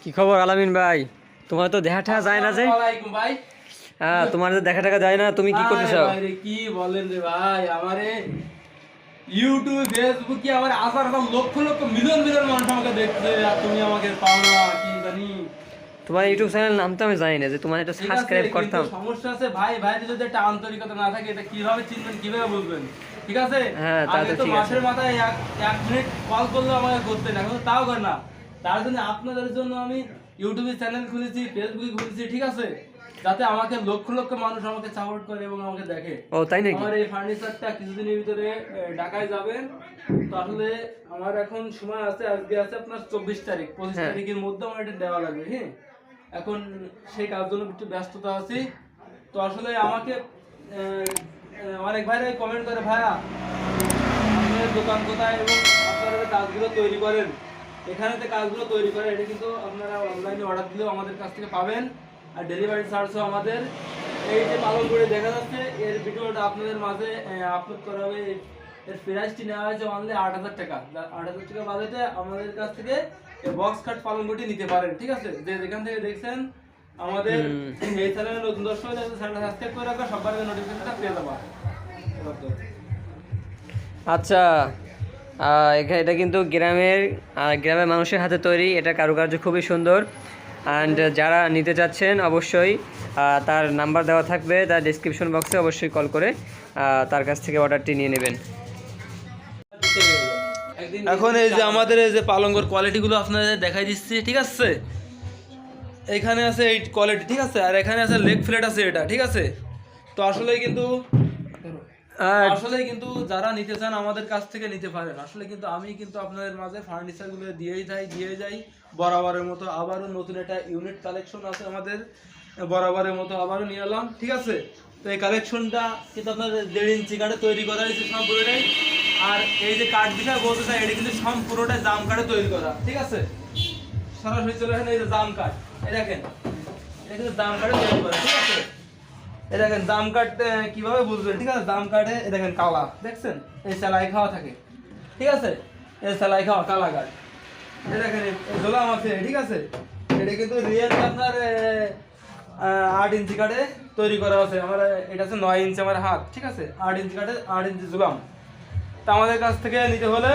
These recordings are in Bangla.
কি খবর আলামিন ভাই? তোমার তো দেখা টাকা যায় না যে। ওয়ালাইকুম ভাই। হ্যাঁ, তোমার তো দেখা টাকা যায় না, তুমি কি করতেছো? ভাই রে কি বলেন রে ভাই, আমারে ইউটিউব ফেসবুক কি আমার আসার কথা লক্ষ লক্ষ মিলিয়ন মিলিয়ন মানুষ আমাকে দেখছে, আর তুমি আমাকে পাও না কি জানি। তোমার ইউটিউব চ্যানেল নাম তো আমি জানি না, যে তোমার এটা ঠিক আছে, সাবস্ক্রাইব কিন্তু করতাম। সমস্যা আছে ভাই, ভাইয়ের যদি একটা আন্তরিকতা না থাকে এটা কিভাবে চিনবেন, কিভাবে বুঝবেন? ঠিক আছে, হ্যাঁ, তা আগে তো তো ঠিক আছে। মাসের মাথায় এক মিনিট কল করলেও আমাকে করতে না, এখন তাও করে না। তার জন্য আপনাদের জন্য আমি ইউটিউবে চ্যানেল খুলেছি, ফেসবুকে খুলেছি, ঠিক আছে, যাতে আমাকে লক্ষ লক্ষ মানুষ আমাকে সাপোর্ট করে এবং আমাকে দেখে। ও তাই নাকি? আমার এই ফার্নিচারটা কিছুদিনের ভিতরে ঢাকায় যাবেন। তো আসলে আমার এখন সময় আছে, আজকে আছে আপনার 24 তারিখ, 25 হ্যাঁ। তারিখের মধ্যে আমার এটা দেওয়া লাগবে। হ্যাঁ, এখন সেই কাজ জন্য একটু ব্যস্ততা আছি। তো আসলে আমাকে অনেক ভাইরা কমেন্ট করে, ভাইয়া আপনাদের দোকান কোথায় এবং আপনারা যে কাজগুলো তৈরি করেন, এখানে যে কাজগুলো তৈরি করেন এটা কিন্তু আপনারা অনলাইনে অর্ডার দিলেও আমাদের কাছ থেকে পাবেন, আর ডেলিভারি চার্জও আমাদের। এই যে পালন করে দেখা যাচ্ছে এর ভিডিওটা আপনাদের মাঝে আপলোড করা হবে। এর প্রাইসটি নেওয়া হয়েছে অনলি 8,000 টাকা। 8,000 টাকা বাজেটে আমাদের কাছ থেকে এই বক্স কাট পালঙ্কটি নিতে পারেন। ঠিক আছে, যে যেখান থেকে দেখছেন আমাদের এই চ্যানেলে নতুন দর্শক হলে চ্যানেলটা সাবস্ক্রাইব করে রাখবেন, সবার আগে নোটিফিকেশনটা পেয়ে যাবেন। আচ্ছা, এটা কিন্তু গ্রামের মানুষের হাতে তৈরি, এটা কারুকার্য খুবই সুন্দর। অ্যান্ড যারা নিতে চাচ্ছেন অবশ্যই তার নাম্বার দেওয়া থাকবে, তার ডিসক্রিপশন বক্সে অবশ্যই কল করে তার কাছ থেকে অর্ডারটি নিয়ে নেবেন। এখন এই যে আমাদের এই যে পালঙ্গর কোয়ালিটিগুলো আপনাদের দেখাই দিচ্ছি, ঠিক আছে। এখানে আছে এই কোয়ালিটি, ঠিক আছে, আর এখানে আছে লেগ ফ্লেট আছে এটা, ঠিক আছে। তো আসলেই কিন্তু যারা নিতে চান আমাদের কাছ থেকে নিতে পারেন। আসলে কিন্তু আমি কিন্তু আপনাদের মাঝে ফার্নিচারগুলো দিয়ে যাই বরাবরের মতো। আবারও নতুন একটা ইউনিট কালেকশন আছে আমাদের, বরাবরের মতো আবারও নিয়ে এলাম, ঠিক আছে। তো এই কালেকশনটা কিন্তু আপনাদের 1.5 ইঞ্চি কাঠে তৈরি করা হয়েছে সম্পূর্ণটাই। আর এই যে কাঠ বিষয় বলতে চাই, এটা কিন্তু সম্পূর্ণটাই জাম কাঠে তৈরি করা, ঠিক আছে। সরাসরি চলে আসেন, এই যে জাম কাঠ, এই দেখেন এটা কিন্তু জাম কাঠে তৈরি করা, ঠিক আছে। এই দেখেন জাম কাঠ কিভাবে বুঝবেন, ঠিক আছে। জাম কাঠে এই দেখেন কালা, দেখছেন এই সেলাই খাওয়া থাকে, ঠিক আছে, এই সেলাই খাওয়া কালা কাঠ। এই দেখেন এই ঝোলাম আছে, ঠিক আছে। এটা কিন্তু রিয়েল আপনার 8 ইঞ্চি কাঠে তৈরি করা আছে। আমার এটা আছে 9 ইঞ্চি আমার হাত, ঠিক আছে। 8 ইঞ্চি কাঠে 8 ইঞ্চি ঝুলাম। তা আমাদের কাছ থেকে নিতে হলে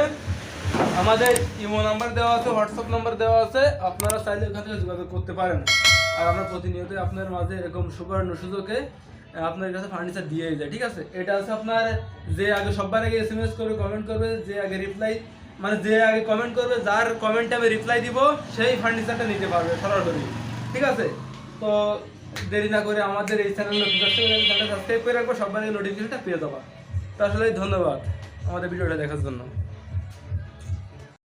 আমাদের ইমো নাম্বার দেওয়া আছে, হোয়াটসঅ্যাপ নাম্বার দেওয়া আছে, আপনারা চাইলে ওখান থেকে যোগাযোগ করতে পারেন। আর আমরা প্রতিনিয়ত আপনার মাঝে এরকম সুবর্ণ সুযোগে আপনার কাছে ফার্নিচার দিয়ে যায়, ঠিক আছে। এটা আছে আপনার যে আগে সবার আগে SMS করবে, কমেন্ট করবে, যে আগে রিপ্লাই মানে যে আগে কমেন্ট করবে, যার কমেন্টে আমি রিপ্লাই দিব সেই ফার্নিচারটা নিতে পারবে সরাসরি, ঠিক আছে। তো দেরি না করে আমাদের এই চ্যানেলটা সাবস্ক্রাইব করে রাখবো, সবার আগে নোটিফিকেশনটা পেয়ে যাবা। তো আসলে ধন্যবাদ আমাদের ভিডিওটা দেখার জন্য।